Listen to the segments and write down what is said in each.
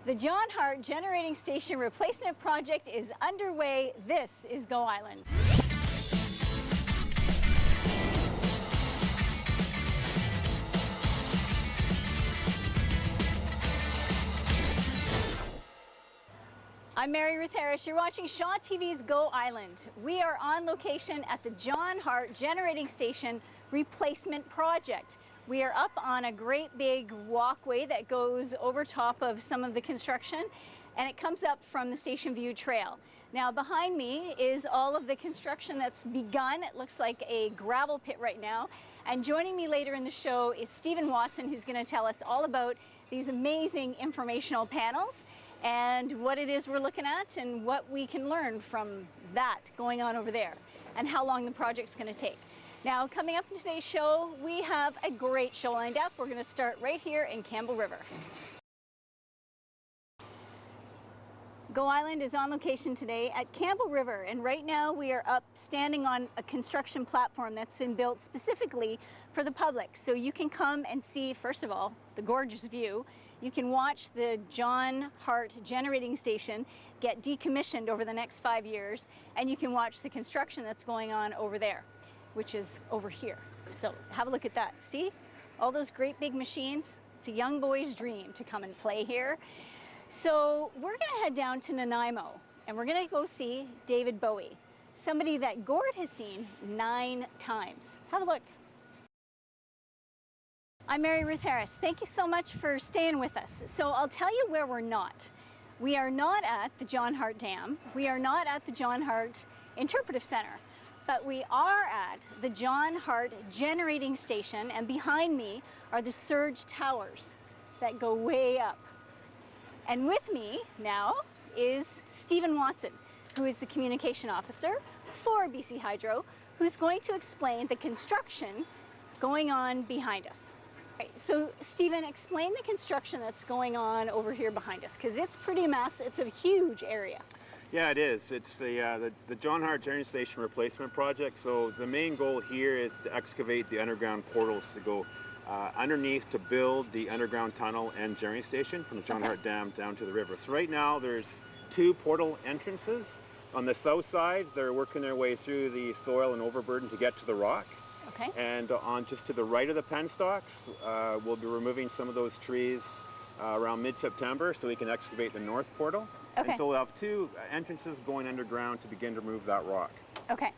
The John Hart Generating Station Replacement Project is underway. This is Go Island. I'm Ruth Harris. You're watching Shaw TV's Go Island. We are on location at the John Hart Generating Station Replacement Project. We are up on a great big walkway that goes over top of some of the construction, and it comes up from the Station View Trail. Now behind me is all of the construction that's begun. It looks like a gravel pit right now. And joining me later in the show is Stephen Watson, who's going to tell us all about these amazing informational panels and what it is we're looking at and what we can learn from that going on over there and how long the project's going to take. Now, coming up in today's show, we have a great show lined up. We're going to start right here in Campbell River. Go Island is on location today at Campbell River, and right now we are up standing on a construction platform that's been built specifically for the public. So you can come and see, first of all, the gorgeous view. You can watch the John Hart Generating Station get decommissioned over the next 5 years, and you can watch the construction that's going on over there, which is over here. So have a look at that. See? All those great big machines? It's a young boy's dream to come and play here. So we're gonna head down to Nanaimo, and we're gonna go see David Bowie, somebody that Gord has seen 9 times. Have a look. I'm Ruth Harris. Thank you so much for staying with us. So I'll tell you where we're not. We are not at the John Hart Dam. We are not at the John Hart Interpretive Center. But we are at the John Hart Generating Station, and behind me are the surge towers that go way up. And with me now is Stephen Watson, who is the communication officer for BC Hydro, who's going to explain the construction going on behind us. Right, so Stephen, explain the construction that's going on over here behind us, because it's pretty massive. It's a huge area. Yeah, it is. It's the John Hart Generating Station Replacement Project. So the main goal here is to excavate the underground portals to go underneath to build the underground tunnel and generating station from the John Hart Dam down to the river. So right now there's 2 portal entrances. On the south side, they're working their way through the soil and overburden to get to the rock. Okay. And on just to the right of the penstocks, we'll be removing some of those trees around mid-September so we can excavate the north portal. Okay. And so we'll have 2 entrances going underground to begin to remove that rock. Okay.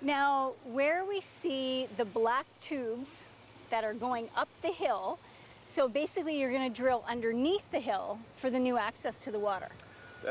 Now, where we see the black tubes that are going up the hill, so basically you're going to drill underneath the hill for the new access to the water.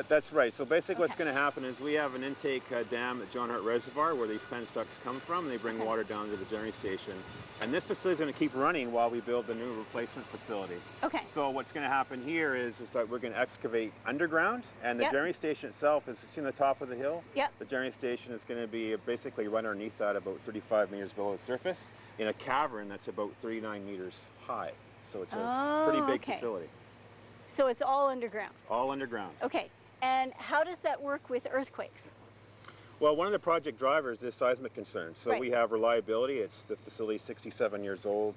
That's right. So basically what's going to happen is we have an intake dam at John Hart Reservoir where these penstocks come from, and they bring water down to the generating station. And this facility is going to keep running while we build the new replacement facility. Okay. So what's going to happen here is that we're going to excavate underground, and the generating station itself is, see on the top of the hill? Yep. The generating station is going to be basically run underneath that about 35 meters below the surface in a cavern that's about 39 meters high. So it's a pretty big facility. So it's all underground? All underground. Okay. And how does that work with earthquakes? Well, one of the project drivers is seismic concerns. So we have reliability. It's the facility 67 years old.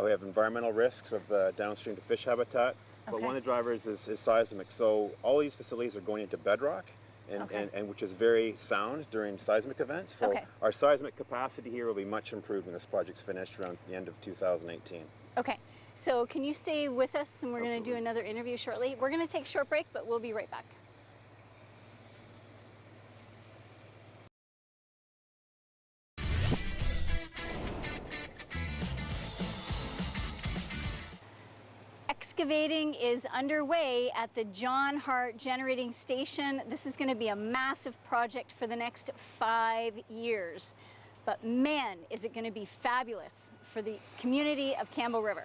We have environmental risks of downstream to fish habitat. But one of the drivers is seismic. So all these facilities are going into bedrock, and which is very sound during seismic events. So our seismic capacity here will be much improved when this project's finished around the end of 2018. Okay. So can you stay with us, and we're going to do another interview shortly. We're going to take a short break, but we'll be right back. Excavating is underway at the John Hart Generating Station. This is going to be a massive project for the next 5 years. But man, is it going to be fabulous for the community of Campbell River.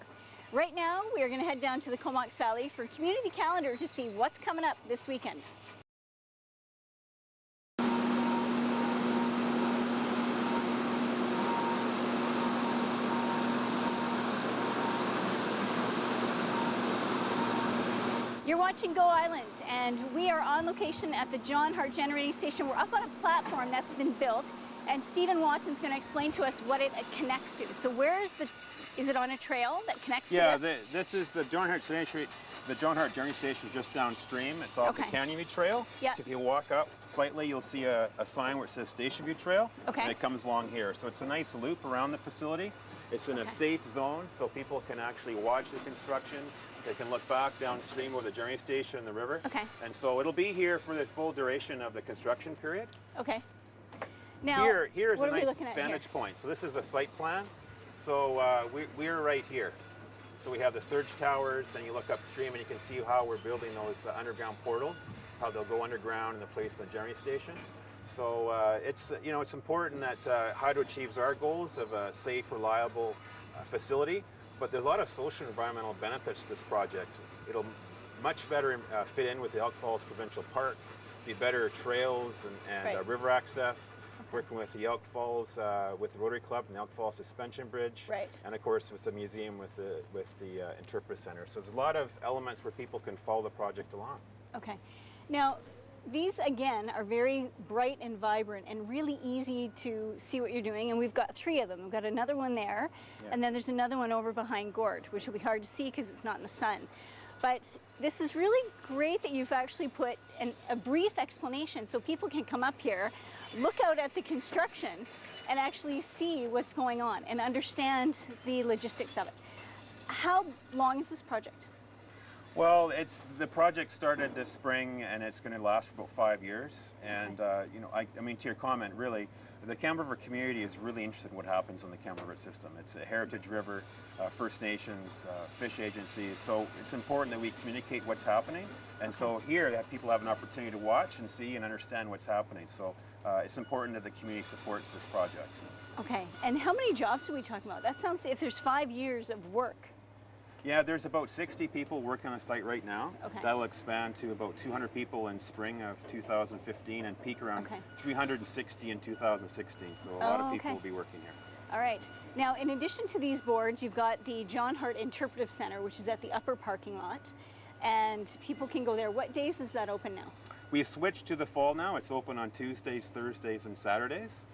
Right now, we are going to head down to the Comox Valley for Community Calendar to see what's coming up this weekend. You're watching Go Island, and we are on location at the John Hart Generating Station. We're up on a platform that's been built, and Stephen Watson's going to explain to us what it connects to. So where is it on a trail that connects to this? Yeah, this is the John Hart The John Hart Journey Station is just downstream. It's off the Canyon View Trail. Yeah. So if you walk up slightly, you'll see a sign where it says Station View Trail. Okay. And it comes along here. So it's a nice loop around the facility. It's in a safe zone, so people can actually watch the construction. They can look back downstream over the Journey Station and the river. Okay. And so it'll be here for the full duration of the construction period. Okay. Now, here's what a are we nice looking at vantage here? point. So this is a site plan. So we're right here. So we have the surge towers, and you look upstream and you can see how we're building those underground portals, how they'll go underground in the place of the Journey Station. So it's important that Hydro achieves our goals of a safe, reliable facility, but there's a lot of social and environmental benefits to this project. It'll much better fit in with the Elk Falls Provincial Park, be better trails and river access. Working with the Elk Falls, with the Rotary Club and the Elk Falls Suspension Bridge, and of course with the museum, with the Interpretive Center. So there's a lot of elements where people can follow the project along. Okay. Now, these again are very bright and vibrant and really easy to see what you're doing, and we've got 3 of them. We've got another one there, and then there's another one over behind Gord, which will be hard to see because it's not in the sun. But this is really great that you've actually put a brief explanation so people can come up here, look out at the construction, and actually see what's going on and understand the logistics of it. How long is this project? Well, the project started this spring, and it's going to last for about 5 years. And I mean, to your comment, really, the Campbell River community is really interested in what happens on the Campbell River system. It's a heritage river, First Nations, fish agencies. So it's important that we communicate what's happening. And so here, that people have an opportunity to watch and see and understand what's happening. So it's important that the community supports this project. Okay. And how many jobs are we talking about? That sounds, if there's 5 years of work. Yeah, there's about 60 people working on the site right now. Okay. That'll expand to about 200 people in spring of 2015 and peak around 360 in 2016. So a lot of people will be working here. All right. Now, in addition to these boards, you've got the John Hart Interpretive Center, which is at the upper parking lot, and people can go there. What days is that open now? We've switched to the fall now. It's open on Tuesdays, Thursdays, and Saturdays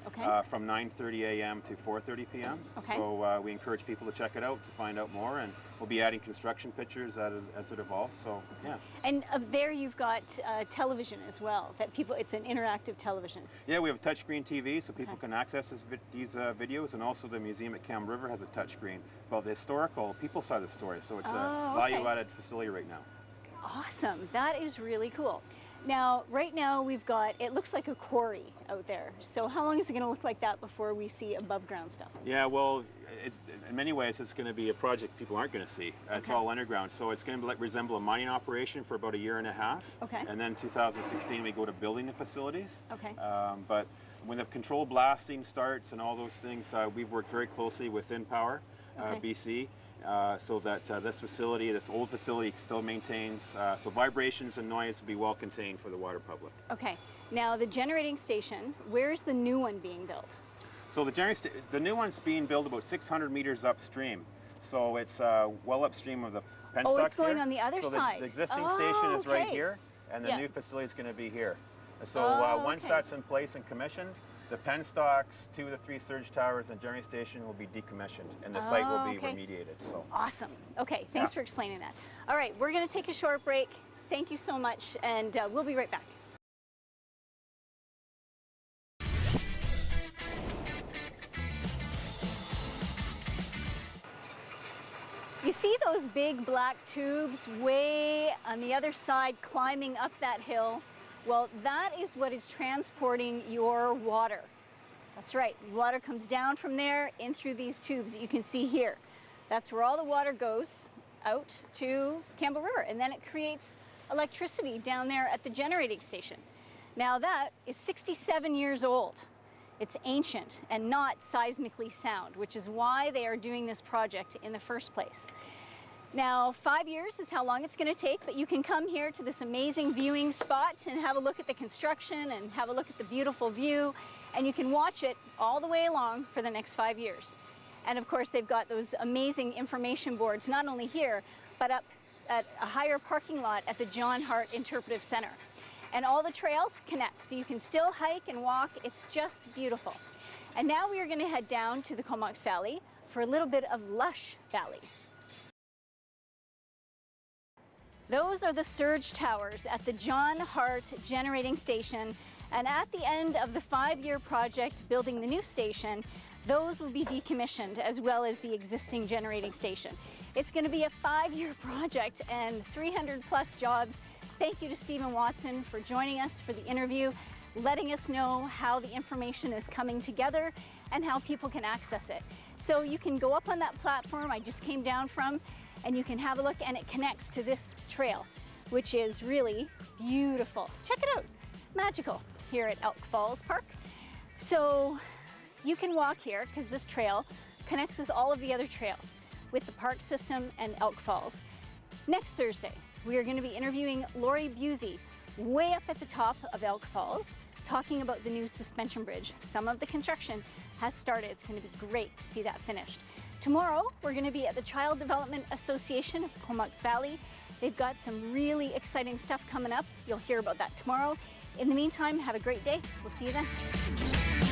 from 9:30 a.m. to 4:30 p.m. So we encourage people to check it out to find out more, and we'll be adding construction pictures as it evolves. So yeah. And there you've got television as well. That it's an interactive television. Yeah, we have a touchscreen TV, so people can access these videos, and also the museum at Campbell River has a touchscreen. Well, the historical people side of the story, so it's a value-added facility right now. Awesome. That is really cool. Now, right now we've got, it looks like a quarry out there. So how long is it going to look like that before we see above ground stuff? Yeah, well, in many ways it's going to be a project people aren't going to see. It's all underground. So it's going to resemble a mining operation for about 1.5 years. And then 2016 we go to building the facilities. But when the controlled blasting starts and all those things, we've worked very closely with InPower, BC. So that this old facility still maintains, so vibrations and noise will be well contained for the water public. Okay, now the generating station, where's the new one being built? So the new one's being built about 600 meters upstream. So it's well upstream of the penstocks here. Oh, it's going on the other side. So the existing station is right here, and the new facility is going to be here. So once that's in place and commissioned, the penstocks, 2 of the 3 surge towers, and Journey Station will be decommissioned, and the site will be remediated. So awesome. Okay, thanks for explaining that. All right, we're going to take a short break. Thank you so much, and we'll be right back. You see those big black tubes way on the other side climbing up that hill? Well, that is what is transporting your water. That's right, water comes down from there in through these tubes that you can see here. That's where all the water goes out to Campbell River, and then it creates electricity down there at the generating station. Now that is 67 years old. It's ancient and not seismically sound, which is why they are doing this project in the first place. Now, 5 years is how long it's going to take, but you can come here to this amazing viewing spot and have a look at the construction and have a look at the beautiful view, and you can watch it all the way along for the next 5 years. And of course, they've got those amazing information boards, not only here, but up at a higher parking lot at the John Hart Interpretive Center. And all the trails connect, so you can still hike and walk. It's just beautiful. And now we are going to head down to the Comox Valley for a little bit of lush valley. Those are the surge towers at the John Hart generating station. And at the end of the 5-year project building the new station, those will be decommissioned as well as the existing generating station. It's going to be a 5-year project and 300 plus jobs. Thank you to Stephen Watson for joining us for the interview, letting us know how the information is coming together and how people can access it. So you can go up on that platform I just came down from, and you can have a look, and it connects to this trail, which is really beautiful. Check it out, magical here at Elk Falls Park. So you can walk here because this trail connects with all of the other trails with the park system and Elk Falls. Next Thursday, we are going to be interviewing Lori Busey way up at the top of Elk Falls, talking about the new suspension bridge. Some of the construction has started. It's going to be great to see that finished. Tomorrow, we're going to be at the Child Development Association of Comox Valley. They've got some really exciting stuff coming up. You'll hear about that tomorrow. In the meantime, have a great day. We'll see you then.